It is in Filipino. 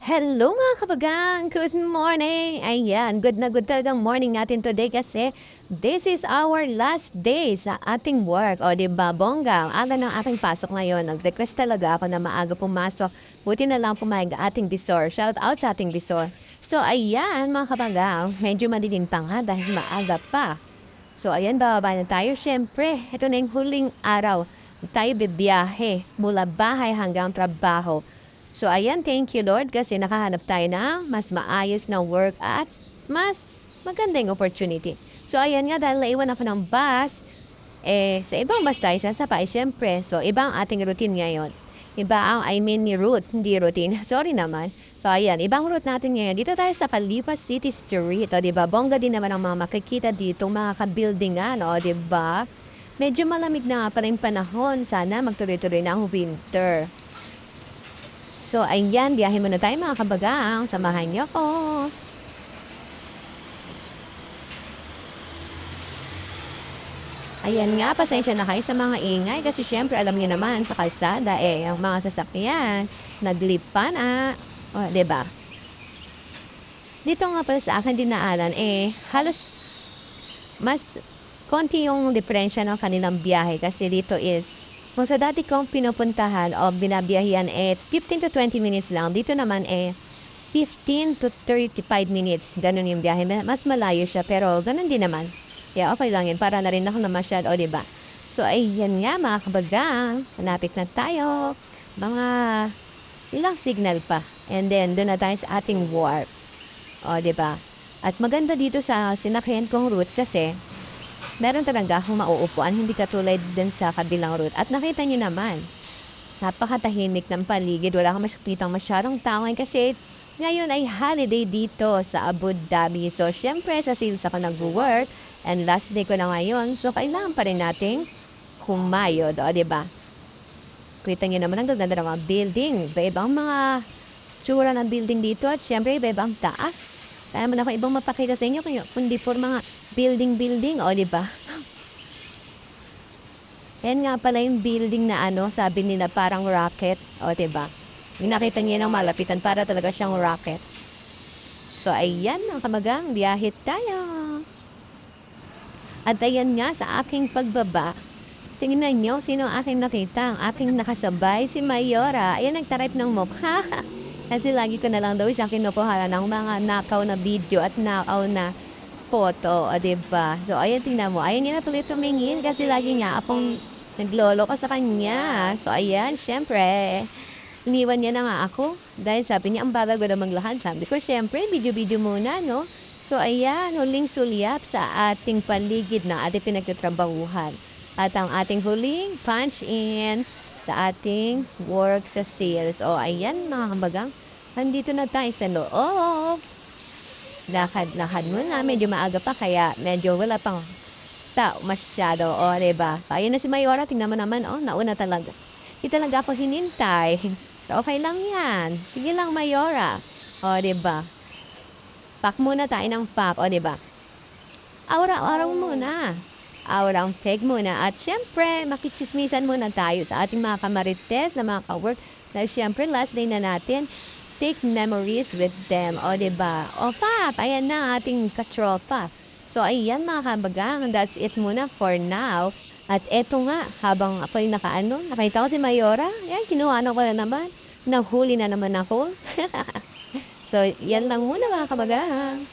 Hello mga kabagang! Good morning! Ayan, good na good talagang morning natin today kasi this is our last day sa ating work. O diba, bongga, ang aga ng aking pasok ngayon. Nag-request talaga ako na maaga pumasok. Buti na lang pumayag ang ating bisor. Shout out sa ating bisor. So ayan mga kabagang, medyo madilim pa nga dahil maaga pa. So ayan, bababa na tayo. Siyempre, ito na yung huling araw. Tayo bibiyahe mula bahay hanggang trabaho. So ayan, thank you Lord kasi nakahanap tayo ng mas maayos na work at mas magandang opportunity. So ayan nga, dahil naiwan ako ng bus, sa ibang bus tayo sasapay syempre. So ibang ating routine ngayon. Iba ang, route, hindi routine. Sorry naman. So ayan, ibang route natin ngayon. Dito tayo sa Palipas City Street. O diba, bongga din naman ang mga makikita dito, mga kabuildingan. O diba, medyo malamig na pa rin panahon. Sana magtuloy-tuloy na ang winter. So, ayan, biyahe muna tayo mga kabagang. Samahan niyo ko. Ayan nga, pasensya na kayo sa mga ingay kasi syempre alam niyo naman sa kalsada ang mga sasakyan naglipa na. O, diba? Dito nga pala sa akin dinaanan halos mas konti yung diferensya ng kanilang biyahe kasi dito is kung sa dati kong pinupuntahan o binabiyahian 15 to 20 minutes lang. Dito naman 15 to 35 minutes. Ganun yung biyahe. Mas malayo siya pero ganun din naman. Yeah, okay lang yun. Para na rin ako namasyal. O, diba? So, ayan nga mga kabagang. Hanapit na tayo. Mga ilang signal pa. And then, doon na tayo sa ating warp. O, diba? At maganda dito sa sinakyan kong route kasi meron talaga akong mauupuan, hindi katulad din sa kabilang route. At nakita nyo naman, napakatahimik ng paligid. Wala kang makikitang masyadong tao kasi ngayon ay holiday dito sa Abu Dhabi. So, syempre, sa sales ako nag-work and last day ko na ngayon. So, kailangan pa rin nating kumayod. O, diba? Kita nyo naman ang gaganda ng mga building. Iba-ibang mga tsura ng building dito at syempre, iba-ibang taas. Kaya mo na akong ibang mapakita sa inyo kundi for mga building, o diba? Yan nga pala yung building na sabi nila parang rocket, o diba? Yung nakita niyo ng malapitan para talaga siyang rocket. So ayan ang kamagang, biyahe tayo. At ayan nga sa aking pagbaba, tingnan niyo sino ang aking nakita. Ang aking nakasabay, si Mayora. Ayan, nagtarype ng mukha. Kasi lagi ko na lang daw siya kinukuha ng mga nakaw na video at nakaw na photo, o diba? So, ayan, tingnan mo. Ayan niya na tuloy tumingin kasi lagi niya akong naglolo ko sa kanya. So, ayan, syempre, iniwan niya na nga ako. Dahil sabi niya, ang bagal ko na maglakad. Sabi ko, syempre, video-video muna, no? So, ayan, huling sulyap sa ating paligid na ating pinagtatrabahuhan. At ang ating huling punch-in sa ating work sa sales. O, ayan, mga kabagang, andito na tayo sa loob. Lakad-lakad muna. Medyo maaga pa kaya medyo wala pang tao masyado. O, diba? So, ayun na si Mayora. Tingnan mo naman. O, nauna talaga. Di talaga ako hinintay. So, okay lang yan. Sige lang, Mayora. O, diba? Pack muna tayo ng pack. O, diba? Aura-aura muna. Aura ang peg muna. At syempre, makichismisan muna tayo sa ating mga kamarites na mga ka-work. Dahil syempre, last day na natin. Take memories with them. O, diba? O, Fap, ayan na ating katropa. So, ayan mga kabagang. That's it muna for now. At eto nga, habang ako'y nakita ko si Mayora. Ayan, kinuha ko na naman. Nahuli na naman ako. So, yan lang muna mga kabagang.